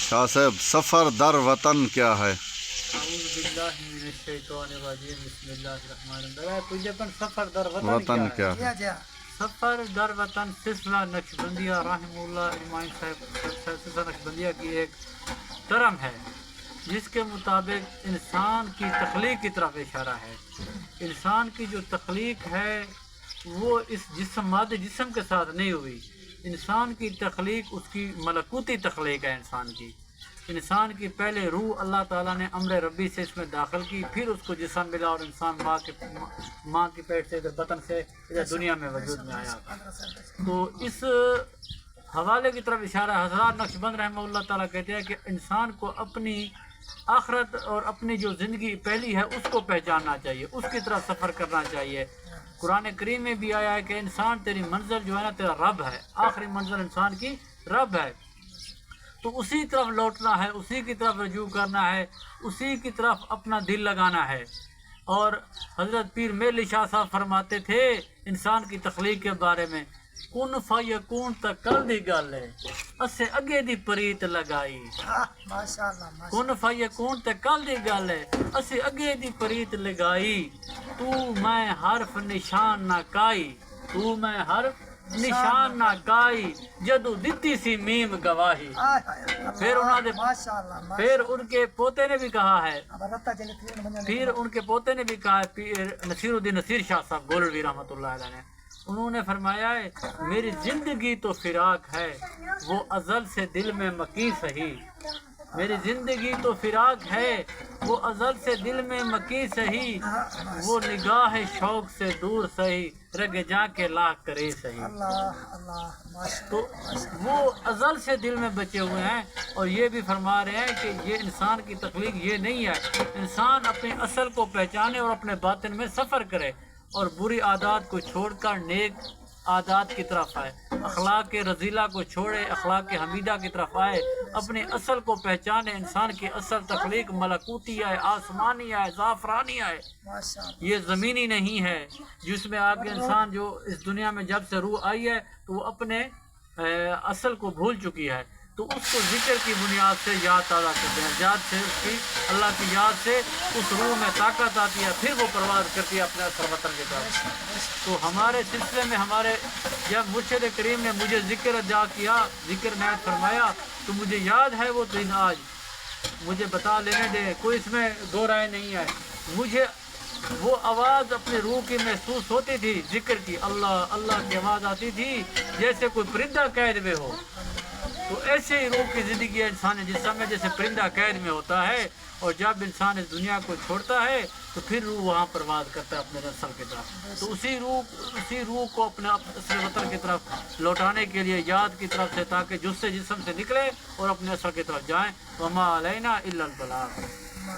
شاہ صاحب سفر در وطن کیا ہے؟ اعوذ باللہ من الشیطان الرجیم بسم اللہ الرحمن الرحیم. تجھے پن سفر در وطن وطن کیا کیا ہے؟ ہے؟ سفر در وطن سلسلہ نقشبندیہ رحم اللہ امام صاحب سلسلہ نقشبندیہ کی ایک ٹرم ہے جس کے مطابق انسان کی تخلیق کی طرف اشارہ ہے. انسان کی جو تخلیق ہے وہ اس جسم مادی جسم کے ساتھ نہیں ہوئی. انسان کی تخلیق اس کی ملکوتی تخلیق ہے. انسان کی پہلے روح اللہ تعالیٰ نے امر ربی سے اس میں داخل کی، پھر اس کو جسم ملا اور انسان ماں کی پیٹ سے بطن سے ادھر دنیا میں وجود میں آیا. تو اس حوالے کی طرف اشارہ حضرات نقشبند رحمہ اللہ تعالیٰ کہتے ہیں کہ انسان کو اپنی آخرت اور اپنی جو زندگی پہلی ہے اس کو پہچاننا چاہیے، اس کی طرف سفر کرنا چاہیے. قرآن کریم میں بھی آیا ہے کہ انسان تیری منزل جو ہے نا تیرا رب ہے، آخری منزل انسان کی رب ہے. تو اسی طرف لوٹنا ہے، اسی کی طرف رجوع کرنا ہے، اسی کی طرف اپنا دل لگانا ہے. اور حضرت پیر میلی شاہ صاحب فرماتے تھے انسان کی تخلیق کے بارے میں، کن فیکون تک کل دی گل ہے اسے اگے دی پریت لگائی. کن فیکون تک کل دی گل ہے اسے اگے دی پریت لگائی. تو میں حرف نشان نہ کائی، تو میں حرف نشان نہ کائی جدو دتی سی میم گواہی. پھر ان کے پوتے نے بھی کہا ہے، پیر نصیر الدین نصیر شاہ صاحب گولڑوی رحمۃ اللہ علیہ نے، انہوں نے فرمایا ہے میری زندگی تو فراق ہے وہ ازل سے دل میں مکی سہی. میری زندگی تو فراق ہے وہ ازل سے دل میں مکی سہی. وہ نگاہ شوق سے دور سہی رگ جا کے لاکھ کرے سہی. تو وہ ازل سے دل میں بچے ہوئے ہیں. اور یہ بھی فرما رہے ہیں کہ یہ انسان کی تخلیق یہ نہیں ہے. انسان اپنے اصل کو پہچانے اور اپنے باطن میں سفر کرے اور بری عادات کو چھوڑ کر نیک عادات کی طرف آئے، اخلاق رذیلہ کو چھوڑے اخلاق حمیدہ کی طرف آئے، اپنے اصل کو پہچانے. انسان کی اصل تخلیق ملکوتی ہے، آسمانی ہے، زعفرانی ہے، یہ زمینی نہیں ہے. جس میں آگے انسان جو اس دنیا میں جب سے روح آئی ہے تو وہ اپنے اصل کو بھول چکی ہے. تو اس کو ذکر کی بنیاد سے یاد تازہ کرتے ہیں، یاد سے اس کی اللہ کی یاد سے اس روح میں طاقت آتی ہے، پھر وہ پرواز کرتی ہے اپنے اصل وطن کی طرف. تو ہمارے سلسلے میں ہمارے جب مرشد کریم نے مجھے ذکر ادا کیا، ذکر نعت فرمایا، تو مجھے یاد ہے وہ دن آج. مجھے بتا لینے دے، کوئی اس میں دو رائے نہیں ہے. مجھے وہ آواز اپنی روح کی محسوس ہوتی تھی، ذکر کی، اللہ اللہ کی آواز آتی تھی جیسے کوئی پرندہ قید میں ہو. تو ایسے ہی روح کی زندگی ہے انسانی جسم میں جیسے پرندہ قید میں ہوتا ہے. اور جب انسان اس دنیا کو چھوڑتا ہے تو پھر روح وہاں پرواز کرتا ہے اپنے اصل کی طرف. تو اسی روح کو اپنے اصل وطن کی طرف لوٹانے کے لیے یاد کی طرف سے، تاکہ جس سے جسم سے نکلے اور اپنے اصل کی طرف جائیں. وما علینا الا البلاغ.